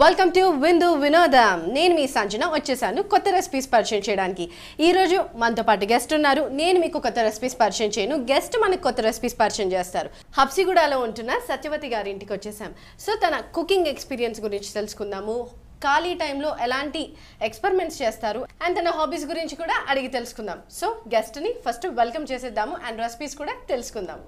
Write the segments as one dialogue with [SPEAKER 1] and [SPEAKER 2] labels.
[SPEAKER 1] Welcome to విందు వినోదం. నేను మీ సంజన వచ్చేసాను కొత్త రెసిపీస్ పరిచయం చేయడానికి. ఈ రోజు మనతో పాటు గెస్ట్ ఉన్నారు. నేను మీకు కొత్త రెసిపీస్ పరిచయం చేయను, గెస్ట్ మనకు కొత్త రెసిపీస్ పరిచయం చేస్తారు. హబ్సిగూడలో ఉంటున్న సత్యవతి గారి ఇంటికి వచ్చేసాం. సో తన కుకింగ్ ఎక్స్పీరియన్స్ గురించి తెలుసుకుందాము, ఖాళీ టైంలో ఎలాంటి ఎక్స్పెరిమెంట్స్ చేస్తారు అండ్ తన హాబీస్ గురించి కూడా అడిగి తెలుసుకుందాం. సో గెస్ట్ని ఫస్ట్ వెల్కమ్ చేసేద్దాము అండ్ రెసిపీస్ కూడా తెలుసుకుందాం.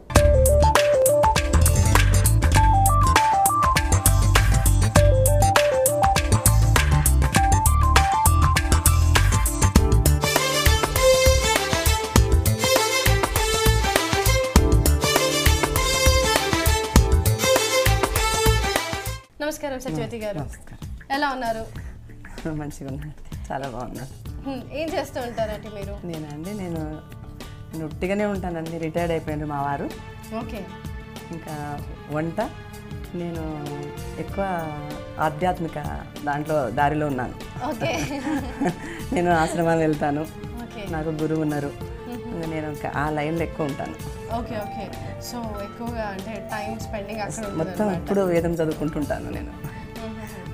[SPEAKER 1] నమస్కారం సత్యవతి గారు, ఎలా ఉన్నారు?
[SPEAKER 2] మంచిగా ఉన్నాను, చాలా బాగున్నాను.
[SPEAKER 1] ఏం చేస్తూ ఉంటారంటే మీరు?
[SPEAKER 2] నేను ఉట్టిగానే ఉంటానండి, రిటైర్డ్ అయిపోయారు మా వారు.
[SPEAKER 1] ఓకే.
[SPEAKER 2] ఇంకా వంట నేను ఎక్కువ ఆధ్యాత్మిక దారిలో ఉన్నాను.
[SPEAKER 1] ఓకే.
[SPEAKER 2] నేను ఆశ్రమాలు వెళ్తాను, నాకు గురువు ఉన్నారు, నేను ఆ లైన్లో ఎక్కువ ఉంటాను.
[SPEAKER 1] Okay okay. సో ఎక్కువగా అంటే టైం స్పెండింగ్ అక్కడ
[SPEAKER 2] మొత్తం ఎప్పుడు వేదం చదువుకుంటుంటాను. నేను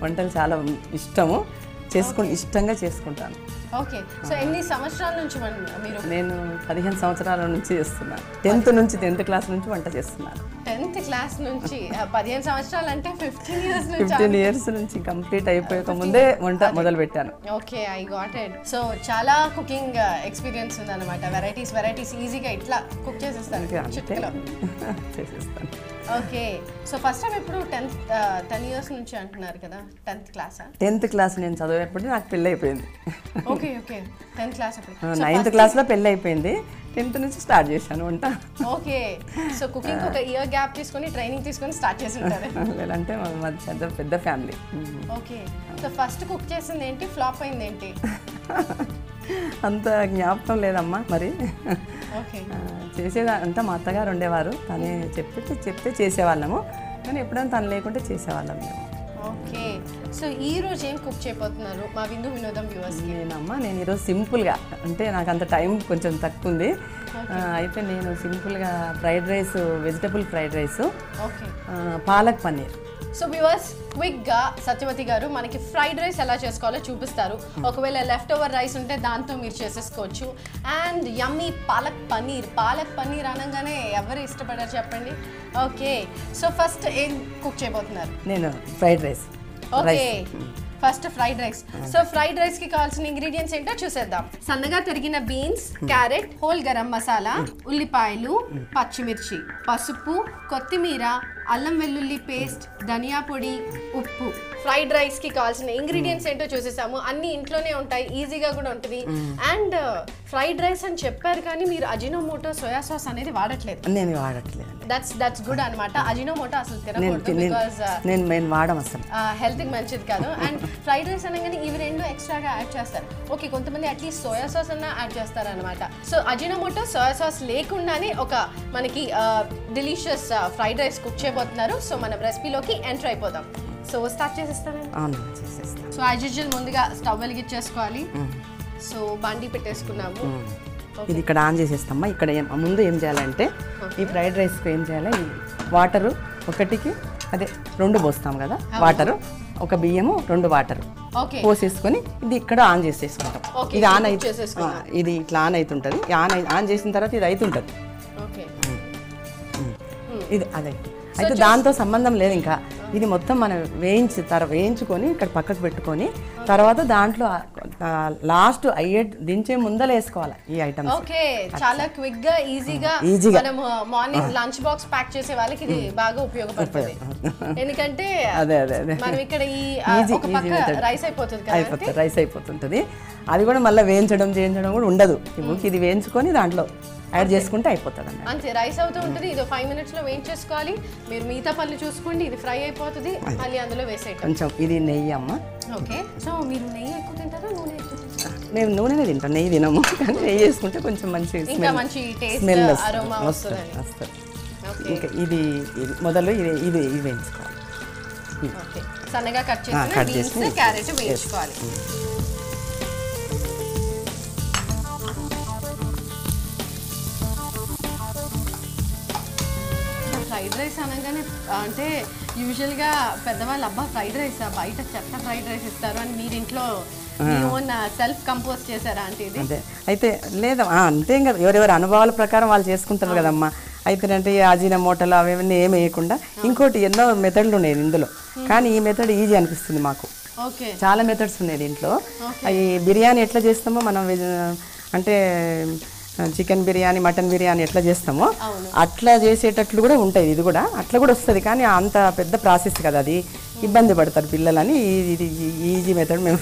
[SPEAKER 2] వంటలు చాలా ఇష్టము, ఇష్టంగా చేసుకుంటాను.
[SPEAKER 1] ఓకే. సో ఎన్ని సంవత్సరాల నుంచి మీరు?
[SPEAKER 2] నేను 15 సంవత్సరాల నుంచి చేస్తున్నాను. 10th క్లాస్ నుంచి వంట చేస్తున్నాను.
[SPEAKER 1] 10th క్లాస్ నుంచి 15 సంవత్సరాలు అంటే
[SPEAKER 2] 15 ఇయర్స్ నుంచి కంప్లీట్ అయిపోయక ముందే వంట మొదలు పెట్టాను.
[SPEAKER 1] Okay, I got it. So చాలా కుకింగ్ ఎక్స్పీరియన్స్ ఉందన్నమాట. వెరైటీస్ ఈజీగా ఇట్లా కుక్ చేసేస్తాను చిటికలో.
[SPEAKER 2] చేసేస్తాను.
[SPEAKER 1] ఓకే. సో ఫస్ట్ టైం ఎప్పుడు 10 ఇయర్స్ నుంచి అంటున్నారు కదా, 10th క్లాసా?
[SPEAKER 2] 10th క్లాస్ నేను చదివేటప్పుడు నాకు పెళ్ళి అయిపోయింది.
[SPEAKER 1] Okay okay. 10th క్లాస్ అప్పుడు
[SPEAKER 2] 9th క్లాస్లో పెళ్ళి అయిపోయింది, 10th నుంచి స్టార్ట్ చేశాను వంట.
[SPEAKER 1] ఓకే. సో కుకింగ్ ఒక ఇయర్ గ్యాప్ తీసుకొని ట్రైనింగ్ తీసుకొని స్టార్ట్ చేసి ఉంటారు.
[SPEAKER 2] లేదంటే మాది పెద్ద family.
[SPEAKER 1] Okay. So first cook చేసింది ఏంటి, ఫ్లాప్ అయింది ఏంటి?
[SPEAKER 2] అంత జ్ఞాపకం లేదమ్మా. మరి చేసేదా అంతా మా అత్తగారు ఉండేవారు, తనే చెప్తే చేసేవాళ్ళము, కానీ ఎప్పుడైనా తను లేకుంటే చేసేవాళ్ళం మేము.
[SPEAKER 1] ఓకే. సో ఈ రోజు ఏం కుక్ చేయబోతున్నారు మా విందు వినోదం వ్యూవర్స్?
[SPEAKER 2] నేను ఈరోజు సింపుల్గా, అంటే నాకు అంత టైం కొంచెం తక్కువ ఉంది, అయితే నేను సింపుల్గా fried rice, vegetable fried rice, palak paneer.
[SPEAKER 1] So viewers, క్విక్గా సత్యవతి గారు మనకి ఫ్రైడ్ రైస్ ఎలా చేసుకోవాలో చూపిస్తారు. ఒకవేళ లెఫ్ట్ ఓవర్ రైస్ ఉంటే దాంతో మీరు చేసేసుకోవచ్చు. అండ్ యమ్మీ పాలక్ పన్నీర్ అనగానే ఎవరు ఇష్టపడారు చెప్పండి. ఓకే. సో ఫస్ట్ ఏం కుక్ చేయబోతున్నారు?
[SPEAKER 2] నేను fried rice.
[SPEAKER 1] Okay, first fried rice. So fried rice కి కావాల్సిన ఇంగ్రీడియంట్స్ ఏంటో చూసేద్దాం. సన్నగా తరిగిన beans, carrot, whole garam masala, ఉల్లిపాయలు, పచ్చిమిర్చి, పసుపు, కొత్తిమీర, అల్లం వెల్లుల్లి పేస్ట్, ధనియా పొడి, ఉప్పు. ఫ్రైడ్ రైస్ కి కావాల్సిన ఇంగ్రీడియంట్స్ ఏంటో చూసేసాము. అన్ని ఇంట్లోనే ఉంటాయి, ఈజీగా కూడా ఉంటుంది. అండ్ ఫ్రైడ్ రైస్ అని చెప్పారు కానీ మీరు అజినోమోటో, సోయా సాస్ అనేది వాడట్లేదు.
[SPEAKER 2] నేను వాడట్లేదు.
[SPEAKER 1] దట్స్ గుడ్ అన్నమాట. అజినోమోటో అసలు తినకూడదు, బికాజ్
[SPEAKER 2] నేను వాడడం అసలు
[SPEAKER 1] హెల్త్ కి మంచిది కాదు. అండ్ ఫ్రైడ్ రైస్ అనగానే ఇవి రెండు ఎక్స్ట్రాగా యాడ్ చేస్తారు. ఓకే, కొంతమంది అట్లీస్ట్ సోయా సాస్ అన్న యాడ్ చేస్తారు అనమాట. సో అజినోమోటో, సోయా సాస్ లేకుండానే ఒక మనకి డెలిషియస్ ఫ్రైడ్ రైస్ కుక్ చేయబోతున్నారు. సో మనం రెసిపీలోకి ఎంటర్ అయిపోదాం. సో స్టార్ట్ చేసేస్తానండి. సో యాజ్ యూజువల్ ముందుగా స్టవ్ వెలిగించేసుకోవాలి. సో బండి పెట్టేసుకున్నాము.
[SPEAKER 2] ఇది ఇక్కడ ఆన్ చేసేస్తామా. ఇక్కడ ముందు ఏం చేయాలంటే, ఈ ఫ్రైడ్ రైస్కి ఏం చేయాలి, ఈ వాటరు ఒకటికి 2 పోస్తాం కదా, వాటరు ఒక బియ్యము 2 వాటరు పోసేసుకొని ఇది ఇక్కడ ఆన్ చేసేసుకుంటాం. ఇది ఆన్ అయితే ఇది ఇట్లా ఆన్ అవుతుంటుంది. ఆన్ చేసిన తర్వాత ఇది అవుతుంటుంది. ఇది అయితే దాంతో సంబంధం లేదు. ఇంకా ఇది మొత్తం మనం వేయించుకొని ఇక్కడ పక్కకు పెట్టుకొని తర్వాత దాంట్లో లాస్ట్ దించే ముందర వేసుకోవాలి ఈ ఐటమ్స్.
[SPEAKER 1] ఓకే, చాలా క్విక్ గా ఈజీగా మనం మార్నింగ్ లంచ్ బాక్స్ ప్యాక్ చేసే వాళ్ళకి ఇది బాగా ఉపయోగపడుతుంది. ఎందుకంటే మనం ఇక్కడ ఈ ఒక పక్క రైస్
[SPEAKER 2] అయిపోతుంటది. అది కూడా మళ్ళీ వేయించడం కూడా ఉండదు. ఇది వేయించుకొని దాంట్లో యాడ్ చేసుకుంటే అయిపోతుంది
[SPEAKER 1] అంతే. రైస్ అవుతూ ఉంటుంది, ఇది 5 minutes లో వేయించేసుకోవాలి. మీరు మిగతా పనులు చూసుకోండి, ఇది ఫ్రై అయిపోతుంది, మళ్ళీ అందులో వేసేయండి.
[SPEAKER 2] కొంచెం ఇది నెయ్యి అమ్మ.
[SPEAKER 1] ఓకే. సో మీరు నెయ్యి ఎక్కువ తింటారా, నూనె ఎక్కువ తింటారా?
[SPEAKER 2] నేను నూనెనే తింటాను, నెయ్యి తినము, కానీ నెయ్యి వేసుకుంటే కొంచెం మంచి
[SPEAKER 1] స్మెల్ వస్తుంది.
[SPEAKER 2] ఇంకా ఇది మొదలు ఇది వేయించుకోవాలి.
[SPEAKER 1] సన్నగా కట్ చేసి క్యారెట్ వేయించుకోవాలి. ఫ్రైడ్ రైస్ అనగానే అంటే యూజువల్గా పెద్దవాళ్ళు అబ్బా ఫ్రైడ్ రైస్ బయట చెత్త ఫ్రైడ్ రైస్ ఇస్తారు అని మీరు ఇంట్లో మీ ఓన్ సెల్ఫ్ కంపోజ్ చేశారా అంటే ఇది?
[SPEAKER 2] అదే అయితే లేదా అంతేం కదా, ఎవరెవరి అనుభవాల ప్రకారం వాళ్ళు చేసుకుంటారు కదమ్మా. అయితే అంటే అజీన మూటలు అవన్నీ ఏమి వేయకుండా ఇంకోటి ఎన్నో మెథడ్లు ఉన్నాయి ఇందులో, కానీ ఈ మెథడ్ ఈజీ అనిపిస్తుంది మాకు. చాలా మెథడ్స్ ఉన్నాయి దీంట్లో. ఈ బిర్యానీ ఎట్లా చేస్తామో మనం అంటే చికెన్ బిర్యానీ మటన్ బిర్యానీ ఎట్లా చేస్తామో అట్లా చేసేటట్లు కూడా ఉంటాయి. ఇది కూడా అట్లా కూడా వస్తుంది, కానీ అంత పెద్ద ప్రాసెస్ కదా, అది ఇబ్బంది పడతారు పిల్లలని. ఇది ఈజీ మెథడ్ మేము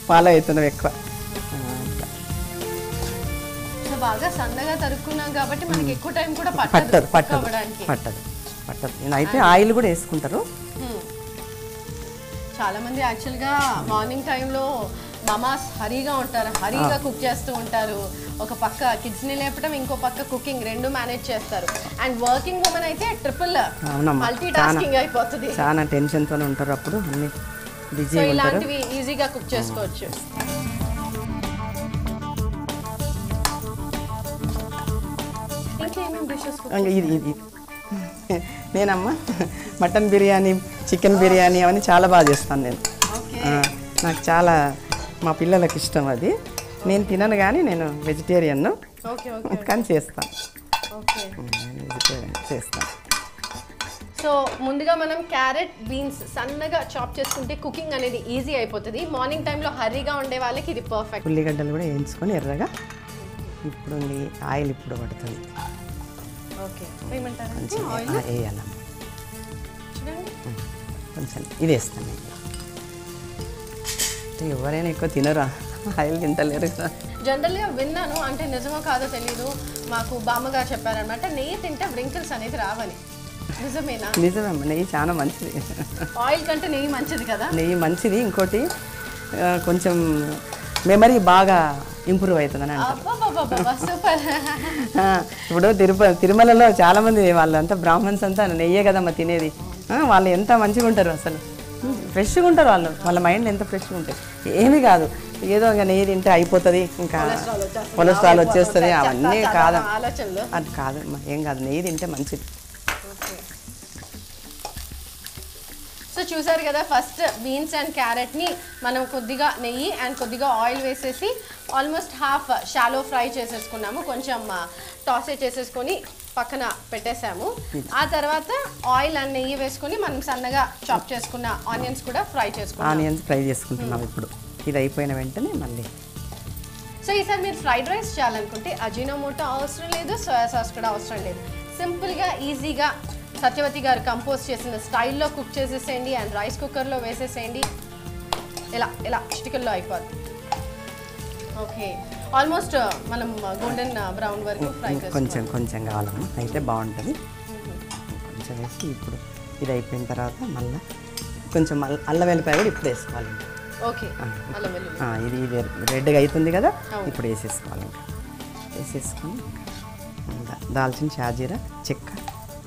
[SPEAKER 2] ఫాలో అవుతున్నాం ఎక్కువ.
[SPEAKER 1] బాగా సన్నగా తరుక్కున్నాం కాబట్టి మనకి ఎక్కువ టైం కూడా
[SPEAKER 2] పట్టదు. అయితే ఆయిల్ కూడా వేసుకుంటారు.
[SPEAKER 1] చాలా మంది యాక్చువల్గా మార్నింగ్ టైంలో మమాస్ హరీగా ఉంటారు, హరీగా కుక్ చేస్తూ ఉంటారు. ఒక పక్క కిడ్స్ని లేపడం, ఇంకో పక్క కుకింగ్ రెండు మేనేజ్ చేస్తారు. అండ్ వర్కింగ్ ఉమెన్ అయితే ట్రిపుల్ మల్టీ టాస్కింగ్ అయిపోతుంది.
[SPEAKER 2] చాలా టెన్షన్తోనే ఉంటారు అప్పుడు, అన్ని బిజీ ఉంటారు.
[SPEAKER 1] ఇలాంటివి ఈజీగా కుక్ చేసుకోవచ్చు.
[SPEAKER 2] ఇది నేనమ్మా మటన్ బిర్యానీ, చికెన్ బిర్యానీ అవన్నీ చాలా బాగా చేస్తాను నేను. నాకు చాలా మా పిల్లలకు ఇష్టం అది. నేను తినను కానీ నేను వెజిటేరియన్, కానీ చేస్తాను. వెజిటేరియన్ చేస్తాను.
[SPEAKER 1] సో ముందుగా మనం క్యారెట్ బీన్స్ సన్నగా చాప్ చేసుకుంటే కుకింగ్ అనేది ఈజీ అయిపోతుంది. మార్నింగ్ టైంలో హర్రీగా ఉండే వాళ్ళకి ఇది పర్ఫెక్ట్.
[SPEAKER 2] ఉల్లిగడ్డలు కూడా వేయించుకొని ఎర్రగా ఇప్పుడు ఆయిల్ ఇప్పుడు పడుతుంది. వేయాలమ్మా కొంచెం ఇది వేస్తాను. ఎవరైనా ఎక్కువ తినరా, ఆయిల్ తింటలేరు కదా.
[SPEAKER 1] జనరల్గా విన్నాను, అంటే నిజమో కాదో తెలీదు, మాకు బామ్మగారు చెప్పారనమాట, నెయ్యి తింటే వ్రింకిల్స్ అనేది రావాలి. నిజమేనా?
[SPEAKER 2] నిజమేమ్మా, నెయ్యి చాలా మంచిది.
[SPEAKER 1] ఆయిల్ కంటే నెయ్యి మంచిది కదా.
[SPEAKER 2] నెయ్యి మంచిది. ఇంకోటి కొంచెం మెమరీ బాగా ఇంప్రూవ్ అవుతుందని అంటారు. ఇప్పుడు తిరుమలలో చాలా మంది వాళ్ళంతా బ్రాహ్మణ్స్ అంతా నెయ్యే కదమ్మా తినేది. వాళ్ళు ఎంత మంచిగా ఉంటారు, అసలు ఫ్రెష్గా ఉంటారు వాళ్ళు. వాళ్ళ మైండ్ ఎంత ఫ్రెష్గా ఉంటుంది. ఏమీ కాదు, ఏదో ఇంకా నెయ్యి తింటే అయిపోతుంది, ఇంకా కొలెస్ట్రాల్ వచ్చేస్తుంది, అవన్నీ కాదు. అది కాదు, ఏం కాదు, నెయ్యి తింటే మంచిది.
[SPEAKER 1] సో చూసారు కదా, ఫస్ట్ బీన్స్ అండ్ క్యారెట్ని మనం కొద్దిగా నెయ్యి అండ్ కొద్దిగా ఆయిల్ వేసేసి ఆల్మోస్ట్ హాఫ్ షాలో ఫ్రై చేసేసుకున్నాము. కొంచెం టాసే చేసేసుకొని పక్కన పెట్టేసాము. ఆ తర్వాత ఆయిల్ అండ్ నెయ్యి వేసుకొని మనం సన్నగా చాప్ చేసుకున్న ఆనియన్స్ కూడా ఫ్రై చేసుకున్నాం.
[SPEAKER 2] ఆనియన్స్ ఫ్రై చేసుకుంటున్నాం ఇప్పుడు. ఇది అయిపోయిన వెంటనే మళ్ళీ.
[SPEAKER 1] సో ఈసారి మీరు ఫ్రైడ్ రైస్ చేయాలనుకుంటే అజినోమోటో అవసరం లేదు, సోయా సాస్ కూడా అవసరం లేదు. సింపుల్గా ఈజీగా సత్యవతి గారు కంపోజ్ చేసిన స్టైల్లో కుక్ చేసేసేయండి అండ్ రైస్ కుక్కర్లో వేసేసేయండి. ఇలా చిటికల్లో అయిపోద్ది. ఓకే, ఆల్మోస్ట్ మనం గోల్డెన్ బ్రౌన్ వరకు ఫ్రై
[SPEAKER 2] చేసుకోవాలి. కొంచెం కావాలమ్మా, అయితే బాగుంటుంది. కొంచెం వేసి ఇప్పుడు ఇది అయిపోయిన తర్వాత మళ్ళీ కొంచెం అల్లం వెల్లిపాయ కూడా ఇప్పుడు వేసుకోవాలి.
[SPEAKER 1] ఓకే,
[SPEAKER 2] ఇది రెడ్గా అవుతుంది కదా, ఇప్పుడు వేసేసుకోవాలి. వేసేసుకొని దాల్చిన షాజీరా, చెక్క,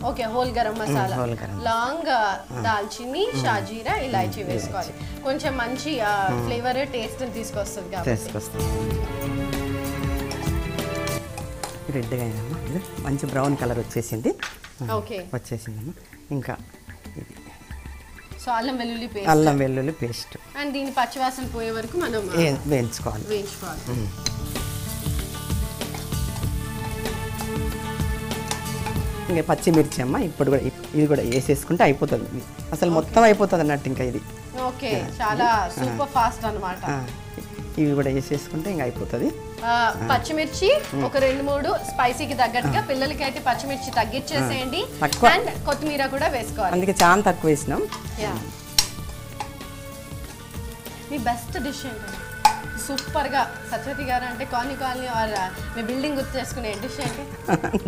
[SPEAKER 1] ఓకే, హోల్ గరం మసాలా, లాంగ్, దాల్చిని, షాజీరా, ఇలాచీ వేసుకోవాలి. కొంచెం మంచి ఫ్లేవర్ టేస్ట్ తీసుకొస్తుంది కాబట్టి.
[SPEAKER 2] రెడ్గా అయినమ్మా, మంచి బ్రౌన్ కలర్ వచ్చేసింది.
[SPEAKER 1] ఓకే,
[SPEAKER 2] వచ్చేసిందమ్మా. ఇంకా
[SPEAKER 1] సో అల్లం వెల్లుల్లి పేస్ట్ అండ్ దీని పచ్చివాసన పోయే వరకు మనం
[SPEAKER 2] వేయించుకోవాలి. ఇంకా పచ్చిమిర్చి అమ్మ ఇప్పుడు కూడా ఇది కూడా వేసేసుకుంటే అయిపోతుంది. అసలు మొత్తం అయిపోతుంది అన్నట్టు. ఇంకా ఇది
[SPEAKER 1] ఓకే, చాలా సూపర్ ఫాస్ట్ అన్నమాట.
[SPEAKER 2] ఇవి కూడా వేసేసుకుంటే ఇంకా అయిపోతుంది.
[SPEAKER 1] పచ్చిమిర్చి ఒక 2-3 స్పైసీకి తగ్గట్టుగా, పిల్లలకి అయితే పచ్చిమిర్చి తగ్గించేసేయండి. అండ్ కొత్తిమీర కూడా వేసుకోవాలి.
[SPEAKER 2] అందుకే చాలా తక్కువ వేసినాం.
[SPEAKER 1] మీ బెస్ట్ డిష్ ఏంటి? సూపర్గా సత్యవతి గారు అంటే కాలనీ ఆర్ మీ బిల్డింగ్ గుర్తు చేసుకునే డిష్ ఏంటి?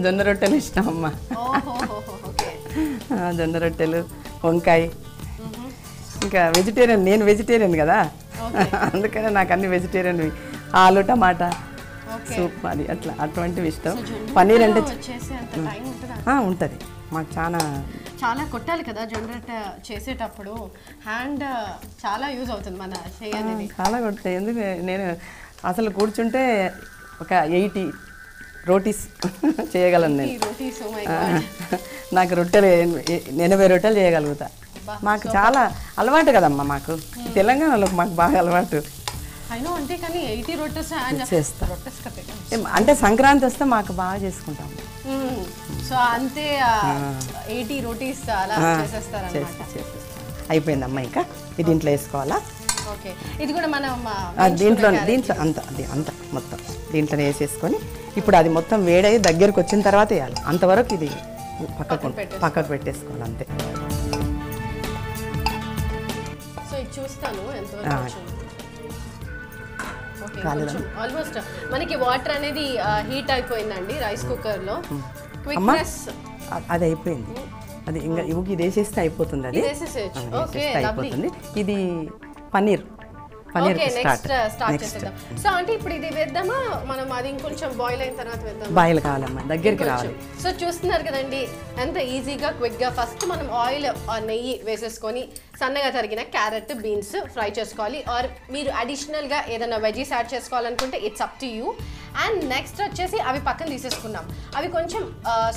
[SPEAKER 2] జొన్న రొట్టెలు ఇష్టం అమ్మ. జొన్న రొట్టెలు, వంకాయ. ఇంకా వెజిటేరియన్, నేను వెజిటేరియన్ కదా, అందుకనే నాకు అన్ని వెజిటేరియన్. ఆలు, టమాటా సూప్, అది అటువంటివి ఇష్టం. పన్నీర్ అంటే ఉంటుంది. మాకు
[SPEAKER 1] చాలా కొట్టాలి కదా జొన్న రొట్టె చేసేటప్పుడు, హ్యాండ్ చాలా యూజ్ అవుతుంది మన చేయనేది.
[SPEAKER 2] చాలా కొడతాయి. ఎందుకు నేను అసలు కూర్చుంటే ఒక 80 రోటీస్ చేయగలను నేను. నాకు రొట్టెలు 80 రొట్టెలు చేయగలుగుతా. మాకు చాలా అలవాటు కదమ్మా, మాకు తెలంగాణలో మాకు బాగా అలవాటు.
[SPEAKER 1] అయినా అంటే కానీ 80 రొట్టెస్
[SPEAKER 2] చేస్తాం అంటే సంక్రాంతి వస్తే మాకు బాగా చేసుకుంటాం.
[SPEAKER 1] సో అంతే 80 రోటీస్ అలా చేసేస్తారు.
[SPEAKER 2] అయిపోయిందమ్మా, ఇంకా ఇది ఇంట్లో వేసుకోవాలా.
[SPEAKER 1] ఓకే, ఇది కూడా మనం
[SPEAKER 2] దీంట్లో అంత మొత్తం దీంట్లోనే వేసేసుకొని ఇప్పుడు అది మొత్తం వేడయ్యి దగ్గరకు వచ్చిన తర్వాత వేయాలి. అంతవరకు ఇది పక్కకు పెట్టేసుకోవాలి అంతే.
[SPEAKER 1] సో ఇది చూస్తాను ఎంతవరకు ఆల్మోస్ట్ మనకి వాటర్ అనేది హీట్ అయిపోయిందండి రైస్ కుక్కర్ లో.
[SPEAKER 2] అది అయిపోయింది, అది ఇంకా ఇది వేసేస్తే అయిపోతుంది. అది అయిపోతుంది. ఇది పన్నీర్
[SPEAKER 1] స్టార్ట్ చేద్దాం. సో అంటే ఇప్పుడు ఇది వేద్దామా మనం, అది ఇంకొంచెం బాయిల్ అయిన తర్వాత వేద్దాం.
[SPEAKER 2] బాయిల్ కావాలమ్మా, దగ్గరికి రావాలి.
[SPEAKER 1] సో చూస్తున్నారు కదండి ఎంత ఈజీగా క్విక్ గా. ఫస్ట్ మనం ఆయిల్ నెయ్యి వేసేసుకొని సన్నగా తరిగిన క్యారెట్ బీన్స్ ఫ్రై చేసుకోవాలి. ఆర్ మీరు అడిషనల్ గా ఏదైనా వెజీస్ యాడ్ చేసుకోవాలనుకుంటే it's up to you. And next వచ్చేసి అవి పక్కన తీసేసుకున్నాం. అవి కొంచెం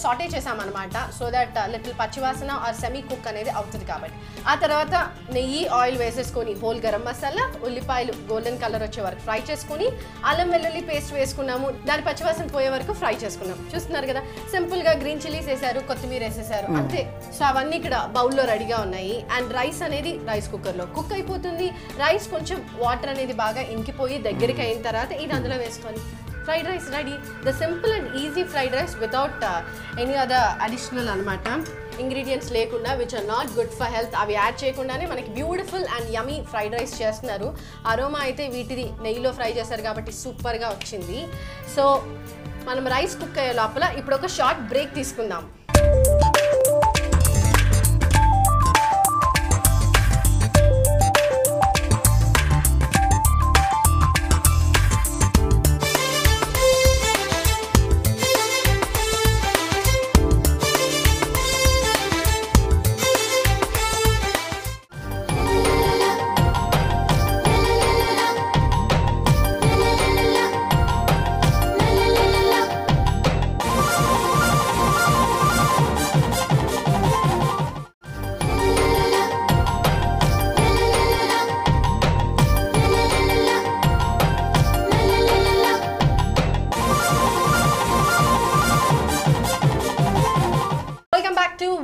[SPEAKER 1] సాటే చేసామన్నమాట, సో దట్ లిటిల్ పచ్చివాసన ఆర్ సెమీ కుక్ అనేది అవుతుంది కాబట్టి. ఆ తర్వాత నెయ్యి ఆయిల్ వేసేసుకొని హోల్ గరం మసాలా, ఉల్లిపాయలు గోల్డెన్ కలర్ వచ్చే వరకు ఫ్రై చేసుకుని అల్లం వెల్లుల్లి పేస్ట్ వేసుకున్నాము. దాని పచ్చివాసన పోయే వరకు ఫ్రై చేసుకున్నాం. చూస్తున్నారు కదా, సింపుల్ గా గ్రీన్ చిల్లీస్ వేసారు, కొత్తిమీర వేసేసారు, అంతే. సో అవన్నీ ఇక్కడ బౌల్లో రెడీగా ఉన్నాయి. అండ్ రైస్ అనేది రైస్ కుక్కర్ లో కుక్ అయిపోతుంది. రైస్ కొంచెం వాటర్ అనేది బాగా ఇంకిపోయి దగ్గరికి అయిన తర్వాత ఇది అందులో వేసుకోవాలి. Fried rice ready. The simple and easy fried rice without any other additional అనమాట, ఇంగ్రీడియంట్స్ లేకుండా, which are not good for health. అవి యాడ్ చేయకుండానే మనకి beautiful and yummy fried rice చేస్తున్నారు. అరోమా అయితే వీటిది నెయ్యిలో ఫ్రై చేస్తారు కాబట్టి సూపర్గా వచ్చింది. సో మనం రైస్ కుక్ అయ్యే లోపల ఇప్పుడు ఒక షార్ట్ బ్రేక్ తీసుకుందాం.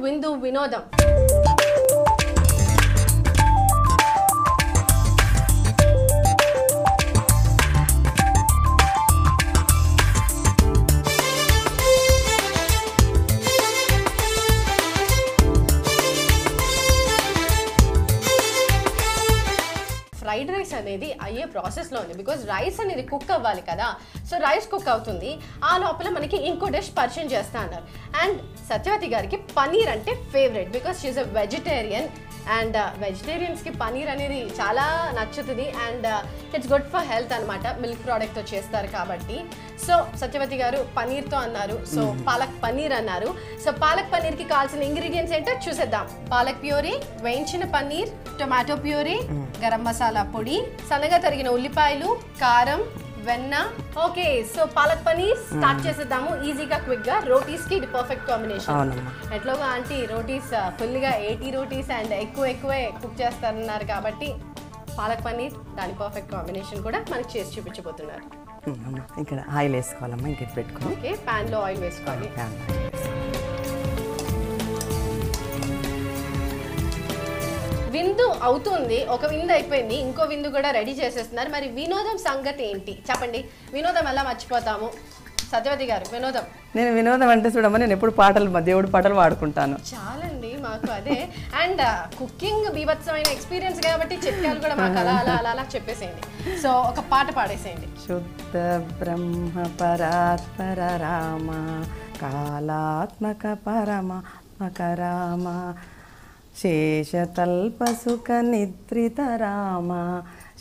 [SPEAKER 1] విందు వినోదం. ఫ్రైడ్ రైస్ అనేది అయ్యే ప్రాసెస్లో ఉంది, బికాజ్ రైస్ అనేది కుక్ అవ్వాలి కదా. సో రైస్ కుక్ అవుతుంది, ఆ లోపల మనకి ఇంకో డిష్ పరిచయం చేస్తా అన్నారు. అండ్ సత్యవతి గారికి పనీర్ అంటే favourite, because she is a vegetarian. And వెజిటేరియన్స్కి పనీర్ అనేది చాలా నచ్చుతుంది and it's good for health అనమాట, మిల్క్ ప్రోడక్ట్తో చేస్తారు కాబట్టి. సో సత్యవతి గారు పనీర్తో అన్నారు, సో పాలక్ పనీర్ అన్నారు. సో పాలక్ పనీర్కి కావాల్సిన ఇంగ్రీడియంట్స్ ఏంటో చూసేద్దాం. పాలక్ ప్యూరీ, వేయించిన పనీర్, టొమాటో ప్యూరీ, గరం మసాలా పొడి, సన్నగా తరిగిన ఉల్లిపాయలు, కారం, వెన్న. Okay, so palak paneer start చేసేద్దాము ఈజీగా క్విక్ గా. రోటీస్ కి ఇది పర్ఫెక్ట్ కాంబినేషన్. ఎట్లాగా ఆంటీ రోటీస్ ఫుల్ గా 80 రోటీస్ అండ్ ఎక్కువే కుక్ చేస్తారన్నారు కాబట్టి పాలక్ పనీర్ దాని పర్ఫెక్ట్ కాంబినేషన్ కూడా మనకి చేసి చూపించబోతున్నారు.
[SPEAKER 2] ఇక్కడ ఆయిల్ వేసుకోవాలమ్మా, ఇంక పెట్టుకోవాలి.
[SPEAKER 1] ఓకే, పాన్ లో ఆయిల్ వేసుకోవాలి. విందు అవుతుంది, ఒక విందు అయిపోయింది, ఇంకో విందు కూడా రెడీ చేసేస్తున్నారు. మరి వినోదం సంగతి ఏంటి చెప్పండి, వినోదం ఎలా మర్చిపోతాము? సత్యవతి గారు వినోదం.
[SPEAKER 2] నేను వినోదం అంటే చూడమ్మా, నేను ఎప్పుడు పాటలు దేవుడి పాటలు పాడుకుంటాను.
[SPEAKER 1] చాలండి మాకు అదే. అండ్ కుకింగ్ బీభత్సమైన ఎక్స్పీరియన్స్ కాబట్టి చిట్కాలు కూడా మాకు అలా అలా అలా అలా చెప్పేసేయండి. సో ఒక పాట పాడేసేయండి.
[SPEAKER 2] శుద్ధ బ్రహ్మ పరాత్పర రామ కాలాత్మక పరమాత్మక రామ శేషతల్పసుఖ నిద్రిత రామ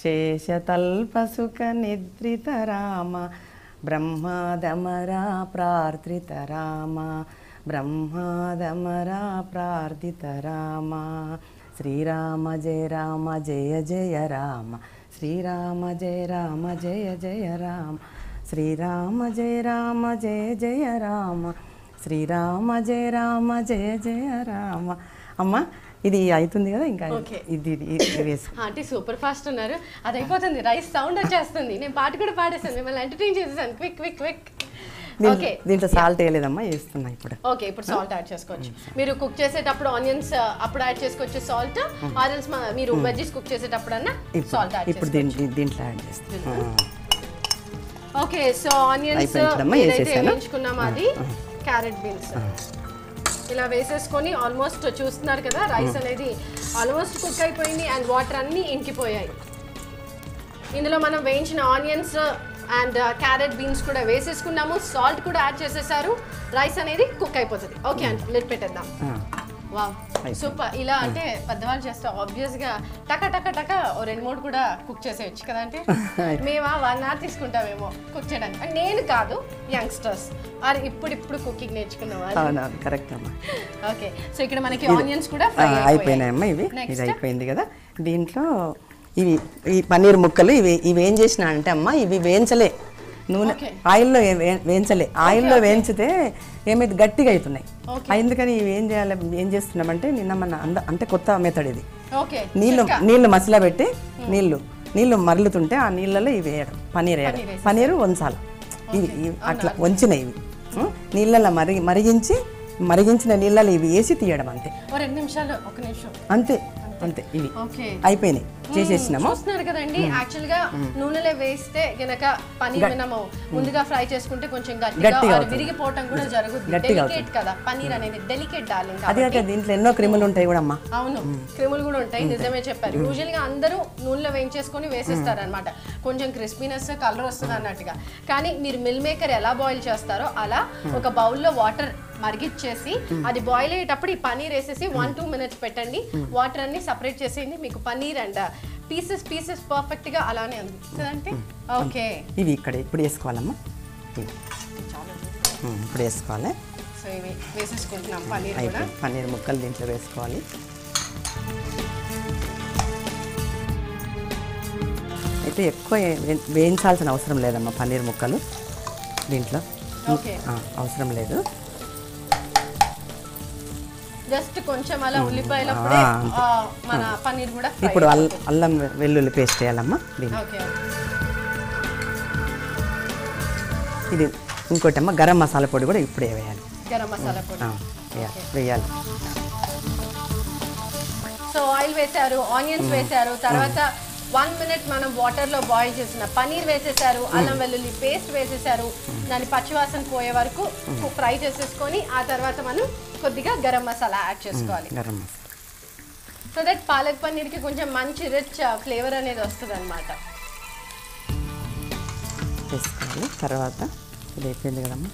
[SPEAKER 2] శేషతల్పసుఖ నిద్రిత రామ బ్రహ్మాదమరా ప్రార్థిత రామ బ్రహ్మాదమరా ప్రార్థిత రామ శ్రీరామ జయ రామ జయ జయ రామ శ్రీరామ జయ రామ జయ జయ రామ శ్రీరామ జయ రామ జయ జయ రామ శ్రీరామ జయ రామ జయ జయ రామ. అమ్మ ఇది అవుతుంది కదా ఇంకా ఇది వేసి
[SPEAKER 1] అంటే సూపర్ ఫాస్ట్ ఉన్నారు. అది అయిపోతుంది, రైస్ సౌండ్ వచ్చేస్తుంది. నేను పాట కూడా పాడేసాను, మిమ్మల్ని ఎంటర్టైన్ చేసేసాను. Quick quick quick. ఓకే,
[SPEAKER 2] దీంట్లో సాల్ట్ వేయలేదమ్మా, వేస్తున్నా ఇప్పుడు.
[SPEAKER 1] ఓకే, ఇప్పుడు సాల్ట్ యాడ్ చేసుకోవచ్చు. మీరు కుక్ చేసేటప్పుడు ఆనియన్స్ అప్పుడు యాడ్ చేసుకోవచ్చు సాల్ట్, ఆరెల్స్ మీరు వెజ్జెస్ కుక్ చేసేటప్పుడు అన్న సాల్ట్ యాడ్
[SPEAKER 2] ఇప్పుడు దీంట్లో యాడ్ చేస్తాం.
[SPEAKER 1] ఓకే, సో ఆనియన్స్ ఏదైతే వేయించుకున్నామో అది, క్యారెట్ బీన్స్ ఇలా వేసేసుకొని ఆల్మోస్ట్ చూస్తున్నారు కదా, రైస్ అనేది ఆల్మోస్ట్ కుక్ అయిపోయింది అండ్ వాటర్ అన్నీ ఇంకిపోయాయి. ఇందులో మనం వేయించిన ఆనియన్స్ అండ్ క్యారెట్ బీన్స్ కూడా వేసేసుకున్నాము, సాల్ట్ కూడా యాడ్ చేసేసారు, రైస్ అనేది కుక్ అయిపోతుంది. ఓకే అండి, లిడ్ పెట్టేద్దాం. Wow, super. ఇలా అంటే పెద్దవాళ్ళు చేస్తే ఆబ్వియస్గా టక టక టక 2-3 కూడా కుక్ చేసేయచ్చు కదా. అంటే మేము 1 hour తీసుకుంటామేమో కుక్ చేయడానికి. నేను కాదు, యంగ్స్టర్స్ అది ఇప్పుడు కుకింగ్ నేర్చుకున్న వాళ్ళు.
[SPEAKER 2] కరెక్ట్ అమ్మా.
[SPEAKER 1] ఓకే, సో ఇక్కడ మనకి ఆనియన్స్ కూడా ఫ్రై
[SPEAKER 2] అయిపోయినాయమ్మా. ఇది అయిపోయింది కదా. దీంట్లో ఈ పన్నీర్ ముక్కలు ఇవి ఏం చేసినా అంటే అమ్మ, ఇవి వేయించలే, నూనె ఆయిల్లో వేయించలే. ఆయిల్లో వేయించితే ఏమైతే గట్టిగా అవుతున్నాయి. ఎందుకని ఇవి ఏం చేస్తున్నామంటే నిన్న మన అంటే కొత్త మెథడ్ ఇది. నీళ్లు మసాలా పెట్టి నీళ్లు మరలుతుంటే ఆ నీళ్ళలో ఇవి వేయడం, పన్నీరు వంచాలి. ఇవి అట్లా వంచినాయి. ఇవి నీళ్ళలో మరిగించిన నీళ్ళలో ఇవి వేసి తీయడం అంతే.
[SPEAKER 1] 2 నిమిషాలు, 1 నిమిషం
[SPEAKER 2] అంతే. ఇవి అయిపోయినాయి, చేసేసినాము.
[SPEAKER 1] చూస్తున్నారు కదండి, యాక్చువల్ గా నూనెలో వేస్తే గనక పన్నీర్ మనము ముందుగా ఫ్రై చేసుకుంటే కొంచెం గట్టిగా విరిగిపోవటం కూడా జరుగుతుంది. డెలికేట్ కదా పన్నీర్ అనేది, డెలికేట్ డార్లింగ్.
[SPEAKER 2] అదే దీంట్లో ఎన్నో క్రిములు ఉంటాయి కూడా అమ్మా.
[SPEAKER 1] అవును, క్రిములు కూడా ఉంటాయి, నిజమే చెప్పారు. యూజువల్ గా అందరూ నూనెలో వేయించేసుకొని వేసేస్తారు అనమాట, కొంచెం క్రిస్పీనెస్ కలర్ వస్తుంది అన్నట్టుగా. కానీ మీరు మిల్ మేకర్ ఎలా బాయిల్ చేస్తారో అలా ఒక బౌల్లో వాటర్ మరిగిచ్చేసి అది బాయిల్ అయ్యేటప్పుడు ఈ పన్నీర్ వేసేసి 1-2 minutes పెట్టండి, వాటర్ అన్ని సపరేట్ చేసేయండి. మీకు పన్నీర్ అండ్ పీసెస్ పర్ఫెక్ట్ గా అలానే ఉంది. ఓకే,
[SPEAKER 2] ఇవి ఇక్కడ ఇప్పుడు వేసుకోవాలమ్మా. ఇప్పుడు వేసుకోవాలి.
[SPEAKER 1] సో ఇవి వేసేసుకుంటున్నాం పన్నీర్ కూడా.
[SPEAKER 2] పన్నీర్ ముక్కలు దీంట్లో వేసుకోవాలి. అయితే ఎక్కువ వేయించాల్సిన అవసరం లేదమ్మా పన్నీర్ ముక్కలు దీంట్లో, అవసరం లేదు.
[SPEAKER 1] జస్ట్ కొంచెం అలా ఉల్లిపాయలు మన పన్నీర్ కూడా.
[SPEAKER 2] ఇప్పుడు అల్లం వెల్లుల్లి పేస్ట్ వేయాలమ్మా దీన్ని. ఇది ఇంకోటి అమ్మ, గరం మసాలా పొడి కూడా ఇప్పుడే వేయాలి.
[SPEAKER 1] గరం మసాలా పొడి
[SPEAKER 2] వేయాలి.
[SPEAKER 1] సో ఆయిల్ వేసారు, ఆనియన్స్ వేసారు, తర్వాత 1 minute మనం వాటర్లో బాయిల్ చేసిన పన్నీర్ వేసేసారు, అల్లం వెల్లుల్లి పేస్ట్ వేసేసారు, దాని పచ్చివాసన పోయే వరకు ఫ్రై చేసేసుకొని ఆ తర్వాత మనం కొద్దిగా గరం మసాలా యాడ్ చేసుకోవాలి. సో దట్ పాలక్ పన్నీర్కి కొంచెం మంచి రిచ్ ఫ్లేవర్ అనేది వస్తుంది అనమాట.
[SPEAKER 2] వేసుకోవాలి. తర్వాత ఇది అయిపోయింది కదమ్మా,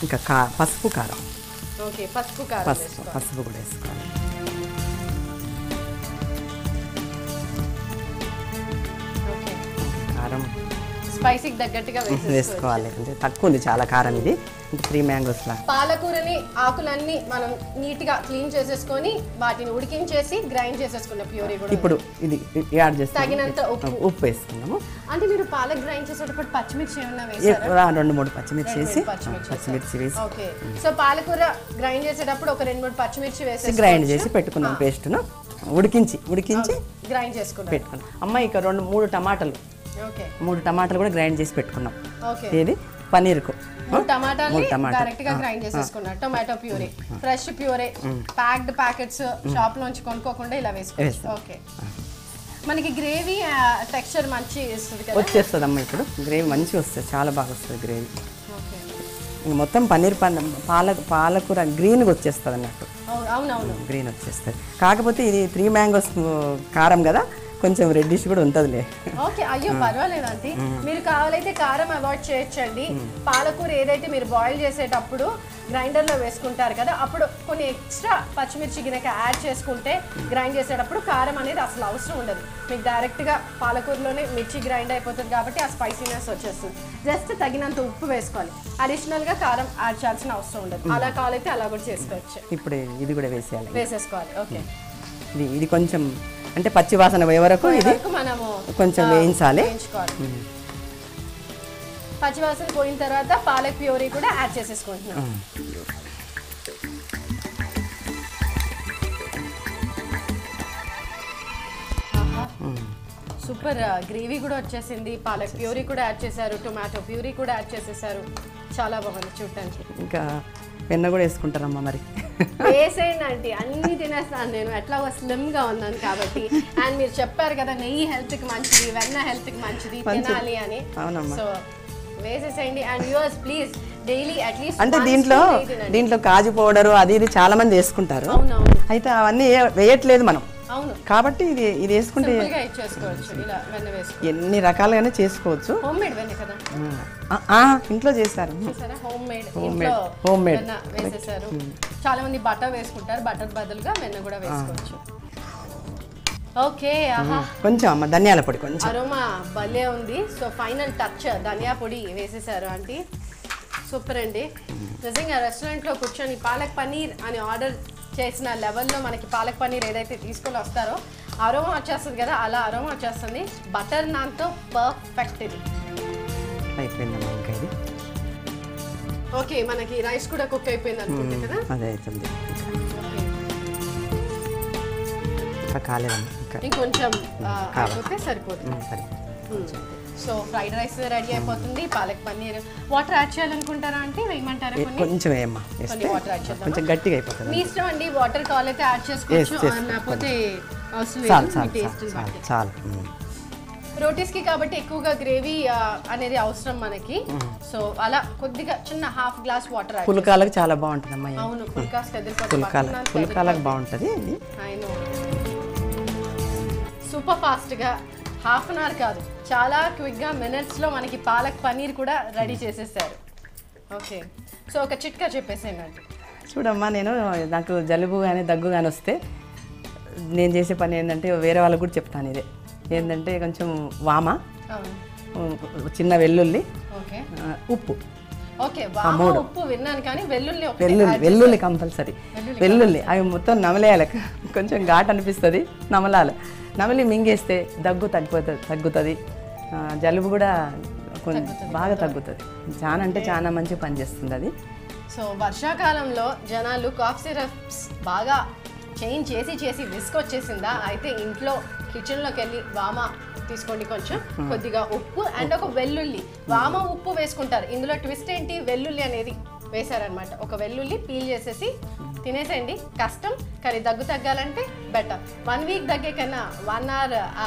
[SPEAKER 2] ఇంకా పసుపు కారం.
[SPEAKER 1] ఓకే, పసుపు
[SPEAKER 2] కూడా వేసుకోవాలి. కారం
[SPEAKER 1] స్పైసీకి తగ్గట్టుగా
[SPEAKER 2] వేసుకోవాలి. అంటే తక్కువ ఉంది చాలా కారం. ఇది 3 mangoes లా.
[SPEAKER 1] పాలకూరని ఆకులన్నీ మనం నీట్ గా క్లీన్ చేసేసుకొని వాటిని ఉడికించేసి గ్రైండ్ చేసేసుకున్న ప్యూరీ కూడా.
[SPEAKER 2] ఇప్పుడు ఇది యాడ్ చేస్తాం,
[SPEAKER 1] తగినంత
[SPEAKER 2] ఉప్పు వేసుకున్నాము.
[SPEAKER 1] అంటే మీరు పాలక్ గ్రైండ్ చేసేటప్పుడు పచ్చిమిర్చి ఏమన్నా వేసారా?
[SPEAKER 2] 2-3 పచ్చిమిర్చి వేసి.
[SPEAKER 1] ఓకే, సో పాలకూర గ్రైండ్ చేసేటప్పుడు ఒక 2-3 పచ్చిమిర్చి వేసి
[SPEAKER 2] గ్రైండ్ చేసి పెట్టుకున్నాం. పేస్ట్ను ఉడికించి
[SPEAKER 1] గ్రైండ్ చేసుకున్నాం.
[SPEAKER 2] పెట్టుకున్నాం. అమ్మ ఇక 2-3 టమాటాలు, 3 టమాటాలు కూడా గ్రైండ్ చేసి పెట్టుకున్నాం. ఇది పన్నీర్కు
[SPEAKER 1] 3 టమాటాలు డైరెక్ట్ గా గ్రైండ్ చేసేసుకున్నాం. Tomato puree, fresh puree, packed packets shop లోంచి కొనుక్కోకుండా ఇలా వేసుకోవచ్చు. ఓకే, మనకి గ్రేవీ టెక్స్చర్ మంచి వస్తుంది కదా.
[SPEAKER 2] వచ్చేస్తుంది అమ్మ, ఇప్పుడు గ్రేవీ మంచి వస్తుంది, చాలా బాగా వస్తుంది గ్రేవీ. మొత్తం పన్నీర్ పాలకూర గ్రీన్గా వచ్చేస్తుంది అన్నట్టు.
[SPEAKER 1] అవునవును,
[SPEAKER 2] గ్రీన్ వచ్చేస్తుంది. కాకపోతే ఇది 3 mangoes కారం కదా, కొంచెం రెడ్డిష్ కూడా ఉంటుందిలే.
[SPEAKER 1] ఓకే, అయ్యో పర్వాలేదు ఆంటీ, మీరు కావాలైతే కారం అవాయిడ్ చేయొచ్చండి. పాలకూర ఏదైతే మీరు బాయిల్ చేసేటప్పుడు గ్రైండర్లో వేసుకుంటారు కదా, అప్పుడు కొన్ని ఎక్స్ట్రా పచ్చిమిర్చి గినక యాడ్ చేసుకుంటే గ్రైండ్ చేసేటప్పుడు కారం అనేది అసలు అవసరం ఉండదు. మీకు డైరెక్ట్గా పాలకూరలోనే మిర్చి గ్రైండ్ అయిపోతుంది కాబట్టి ఆ స్పైసీనెస్ వచ్చేస్తుంది. జస్ట్ తగినంత ఉప్పు వేసుకోవాలి, అడిషనల్గా కారం యాడ్ చేయాల్సిన అవసరం ఉండదు. అలా కావాలైతే అలా కూడా చేసుకోవచ్చు.
[SPEAKER 2] ఇప్పుడు ఇది కూడా
[SPEAKER 1] వేసేసుకోవాలి. ఓకే,
[SPEAKER 2] ఇది కొంచెం అంటే పచ్చి వాసన పోయే వరకు ఇది
[SPEAKER 1] మనము
[SPEAKER 2] కొంచెం వేయించాలి.
[SPEAKER 1] పచ్చివాసన పోయిన తర్వాత పాలక్ ప్యూరీ కూడా యాడ్ చేసేసుకుంటున్నాం. సూపర్ గ్రేవీ కూడా వచ్చేసింది, పాలక్ ప్యూరీ కూడా యాడ్ చేశారు, టొమాటో ప్యూరీ కూడా యాడ్ చేసేసారు. చాలా బాగుంది చూడటానికి.
[SPEAKER 2] ఇంకా వెన్న కూడా వేసుకుంటారమ్మా మరి.
[SPEAKER 1] వేసేయండి ఆంటీ, అన్ని తినేస్తాను నేను, ఎట్లా స్లిమ్గా ఉన్నాను కాబట్టి. అండ్ మీరు చెప్పారు కదా నెయ్యి హెల్త్కి మంచిది, వెన్న హెల్త్కి మంచిది తినాలి అని. సో వేసేసేయండి. And yours please daily at least
[SPEAKER 2] అంటే దీంట్లో కాజు పౌడరు అది ఇది చాలా మంది వేసుకుంటారు, అయితే అవన్నీ వేయట్లేదు మనం.
[SPEAKER 1] అవును,
[SPEAKER 2] కాబట్టి ఇది వేసుకుంటే ఎన్ని రకాలుగానే చేసుకోవచ్చు.
[SPEAKER 1] హోమ్ మేడ్ వెన్న కదా,
[SPEAKER 2] ఇంట్లో చేస్తారు,
[SPEAKER 1] హోమ్ మేడ్ వేసేసారు. చాలా మంది బటర్ వేసుకుంటారు, బటర్ బదులుగా వెన్న కూడా వేసుకోవచ్చు. ఓకే,
[SPEAKER 2] కొంచెం అమ్మ ధనియాల పొడి కొంచెం,
[SPEAKER 1] అరోమా భలే ఉంది. సో ఫైనల్ టచ్ ధనియా పొడి వేసేసారు ఆంటీ. సూపర్ అండి, నిజంగా రెస్టారెంట్లో కూర్చొని పాలక్ పన్నీర్ అని ఆర్డర్ చేసిన లెవెల్లో మనకి పాలక్ పన్నీర్ ఏదైతే తీసుకొని వస్తారో అరోమా వచ్చేస్తుంది కదా, అలా అరోమా వచ్చేస్తుంది. బటర్ నాన్తో పర్ఫెక్ట్ ఇది.
[SPEAKER 2] అయిపోయిందమ్మా ఇంకా ఇది.
[SPEAKER 1] ఓకే, మనకి రైస్ కూడా కుక్ అయిపోయింది అనుకుంటే కదా.
[SPEAKER 2] అదే అవుతుంది, ఇంకా కాలేదమ్మా,
[SPEAKER 1] ఇంకొంచెం అయిపోతే సరిపోతుంది. సో ఫ్రైడ్ రైస్ రెడీ అయిపోతుంది. పాలక్ పన్నీర్ వాటర్ యాడ్ చేయాలనుకుంటారా అంటే వేయమంటారా?
[SPEAKER 2] కొంచెం వేయమ్మా,
[SPEAKER 1] కొన్ని వాటర్ యాడ్ చేద్దాం,
[SPEAKER 2] కొంచెం గట్టిగా అయిపోతుంది.
[SPEAKER 1] మీ ఇష్టం అండి, వాటర్ కావాలైతే యాడ్ చేసుకోవచ్చు, లేకపోతే
[SPEAKER 2] చాలు.
[SPEAKER 1] రోటీస్కి కాబట్టి ఎక్కువగా గ్రేవీ అనేది అవసరం మనకి. సో అలా కొద్దిగా చిన్న హాఫ్ గ్లాస్ వాటర్ యాడ్.
[SPEAKER 2] పుల్కాలకు చాలా బాగుంటుంది అమ్మా.
[SPEAKER 1] అవును,
[SPEAKER 2] పుల్కాలకు బాగుంటుంది.
[SPEAKER 1] సూపర్ ఫాస్ట్గా హాఫ్ అన్ అవర్ కాదు, చాలా క్విక్గా మినిట్స్లో మనకి పాలక్ పన్నీర్ కూడా రెడీ చేసేసారు. ఓకే, సో ఒక చిట్కా చెప్పేసేయండి.
[SPEAKER 2] చూడమ్మా, నాకు జలుబు కానీ దగ్గు కానీ వస్తే నేను చేసే పని ఏంటంటే వేరే వాళ్ళకు కూడా చెప్తాను. ఇదే ఏంటంటే కొంచెం వామ, చిన్న వెల్లుల్లి, ఉప్పు.
[SPEAKER 1] ఓకే, ఉప్పు విన్నాను కానీ
[SPEAKER 2] వెల్లుల్లి కంపల్సరీ. వెల్లుల్లి అవి మొత్తం నమలేయాలి, కొంచెం ఘాట్ అనిపిస్తుంది, నమలాలి. నమలి మింగేస్తే దగ్గు తగ్గుతుంది, జలుబు కూడా కొంచెం బాగా తగ్గుతుంది. చాలా అంటే చాలా మంచి పని చేస్తుంది అది.
[SPEAKER 1] సో వర్షాకాలంలో జనాలు కాఫ్ సిరప్స్ బాగా చేంజ్ చేసి విసుకొచ్చేసిందా, అయితే ఇంట్లో కిచెన్లోకి వెళ్ళి వామ తీసుకోండి, కొంచెం కొద్దిగా ఉప్పు అండ్ ఒక వెల్లుల్లి. వామ ఉప్పు వేసుకుంటారు, ఇందులో ట్విస్ట్ ఏంటి, వెల్లుల్లి అనేది వేశారనమాట. ఒక వెల్లుల్లి పీల్ చేసేసి తినేసేయండి. కష్టం కానీ దగ్గు తగ్గాలంటే బెటర్. 1 వీక్ తగ్గే కన్నా 1 అవర్ ఆ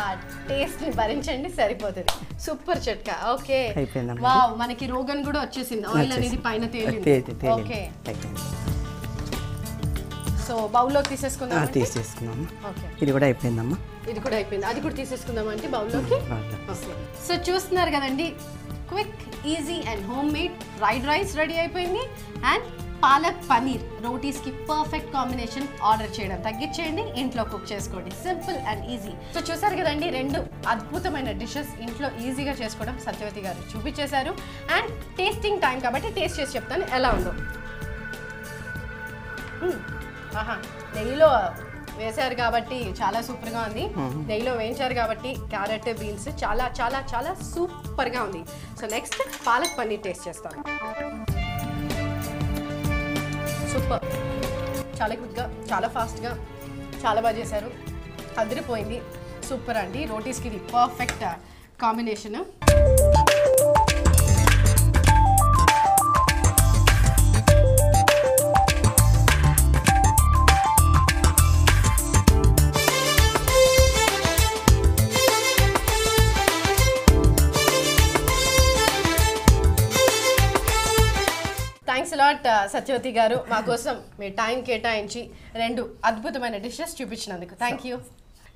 [SPEAKER 1] టేస్ట్ని భరించండి, సరిపోతుంది. సూపర్ చిట్కా. ఓకే, వావ్, మనకి రోగన్ కూడా వచ్చేసింది, ఆయిల్ అనేది పైన తేలింది. ఓకే, సో బౌల్లోకి తీసేసుకుందాం.
[SPEAKER 2] ఇది కూడా అయిపోయిందమ్మా,
[SPEAKER 1] ఇది కూడా అయిపోయింది. అది కూడా తీసేసుకుందాం అంటే బౌల్లోకి. సో చూస్తున్నారు కదండి, quick, easy and home made fried rice ready అయిపోయింది. అండ్ పాలక్ పన్నీర్ రోటీస్కి పర్ఫెక్ట్ కాంబినేషన్. ఆర్డర్ చేయడం తగ్గించేయండి, ఇంట్లో కుక్ చేసుకోండి, సింపుల్ అండ్ ఈజీ. సో చూసారు కదండి, 2 అద్భుతమైన డిషెస్ ఇంట్లో ఈజీగా చేసుకోవడం సత్యవతి గారు చూపించేశారు. అండ్ టేస్టింగ్ టైం కాబట్టి టేస్ట్ చేసి చెప్తాను ఎలా ఉందో. నెయ్యిలో వేశారు కాబట్టి చాలా సూపర్గా ఉంది. నెయ్యిలో వేయించారు కాబట్టి క్యారెట్, బీన్స్ చాలా చాలా చాలా సూపర్గా ఉంది. So next palak paneer taste చేస్తాను. సూపర్, చాలా క్విక్గా, చాలా ఫాస్ట్గా, చాలా బాగా చేశారు, అదిరిపోయింది. సూపర్ అండి, రోటీస్కి ఇది perfect combination. Thanks a lot Satyavathi garu, మా కోసం మీ టైం కేటాయించి 2 అద్భుతమైన డిషెస్ చూపించినందుకు థ్యాంక్ యూ.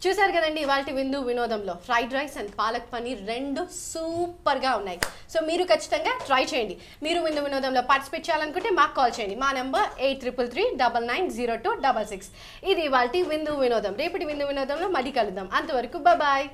[SPEAKER 1] చూసారు కదండి, ఇవాళ విందు వినోదంలో fried rice and palak paneer 2 సూపర్గా ఉన్నాయి. సో మీరు ఖచ్చితంగా ట్రై చేయండి. మీరు విందు వినోదంలో పార్టిసిపేట్ చేయాలనుకుంటే మాకు కాల్ చేయండి. మా నెంబర్ 8333990266. ఇది ఇవాళ విందు వినోదం. రేపటి విందు వినోదంలో మళ్ళీ కలుద్దాం. అంతవరకు బాయ్.